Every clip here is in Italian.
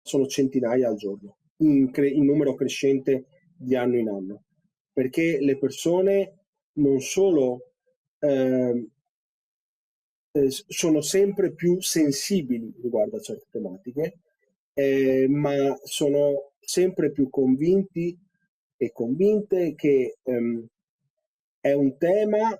sono centinaia al giorno, in numero crescente di anno in anno, perché le persone non solo sono sempre più sensibili riguardo a certe tematiche, ma sono sempre più convinti e convinte che è un tema,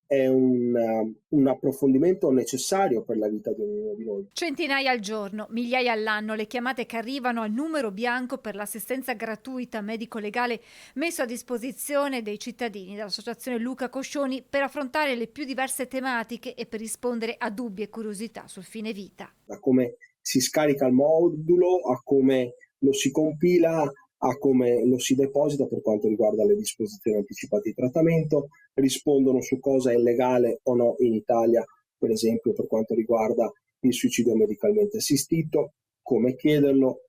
è un approfondimento necessario per la vita di ognuno di noi. Centinaia al giorno, migliaia all'anno, le chiamate che arrivano al numero bianco per l'assistenza gratuita medico-legale messo a disposizione dei cittadini dall'Associazione Luca Coscioni per affrontare le più diverse tematiche e per rispondere a dubbi e curiosità sul fine vita. Da come si scarica il modulo, a come lo si compila, a come lo si deposita per quanto riguarda le disposizioni anticipate di trattamento, rispondono su cosa è legale o no in Italia, per esempio per quanto riguarda il suicidio medicalmente assistito, come chiederlo,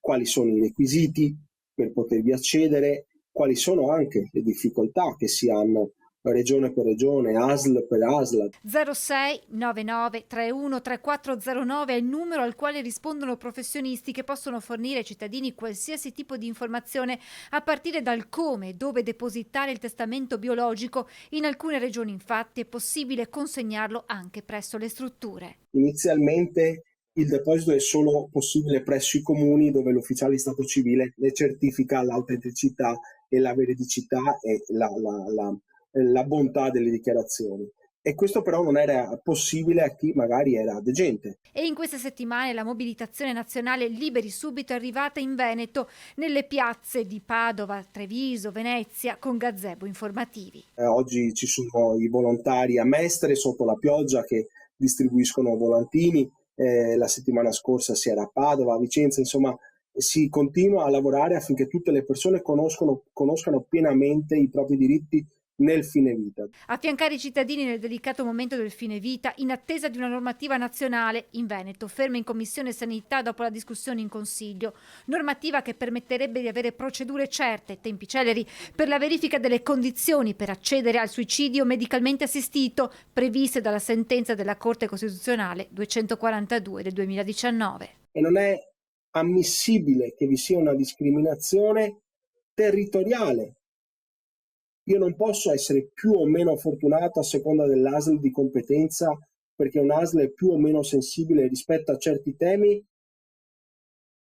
quali sono i requisiti per potervi accedere, quali sono anche le difficoltà che si hanno regione per regione, ASL per ASL. 06 99 31 3409 è il numero al quale rispondono professionisti che possono fornire ai cittadini qualsiasi tipo di informazione a partire dal come e dove depositare il testamento biologico. In alcune regioni infatti è possibile consegnarlo anche presso le strutture. Inizialmente il deposito è solo possibile presso i comuni dove l'ufficiale di stato civile ne certifica l'autenticità e la veridicità e la bontà delle dichiarazioni. E questo però non era possibile a chi magari era degente. E in queste settimane la mobilitazione nazionale Liberi Subito è arrivata in Veneto, nelle piazze di Padova, Treviso, Venezia, con gazebo informativi. Oggi ci sono i volontari a Mestre sotto la pioggia che distribuiscono volantini, la settimana scorsa si era a Padova, a Vicenza, insomma si continua a lavorare affinché tutte le persone conoscano pienamente i propri diritti nel fine vita. Affiancare i cittadini nel delicato momento del fine vita in attesa di una normativa nazionale in Veneto, ferma in Commissione Sanità dopo la discussione in Consiglio. Normativa che permetterebbe di avere procedure certe, tempi celeri, per la verifica delle condizioni per accedere al suicidio medicalmente assistito, previste dalla sentenza della Corte Costituzionale 242 del 2019. E non è ammissibile che vi sia una discriminazione territoriale. Io non posso essere più o meno fortunato a seconda dell'ASL di competenza perché un ASL è più o meno sensibile rispetto a certi temi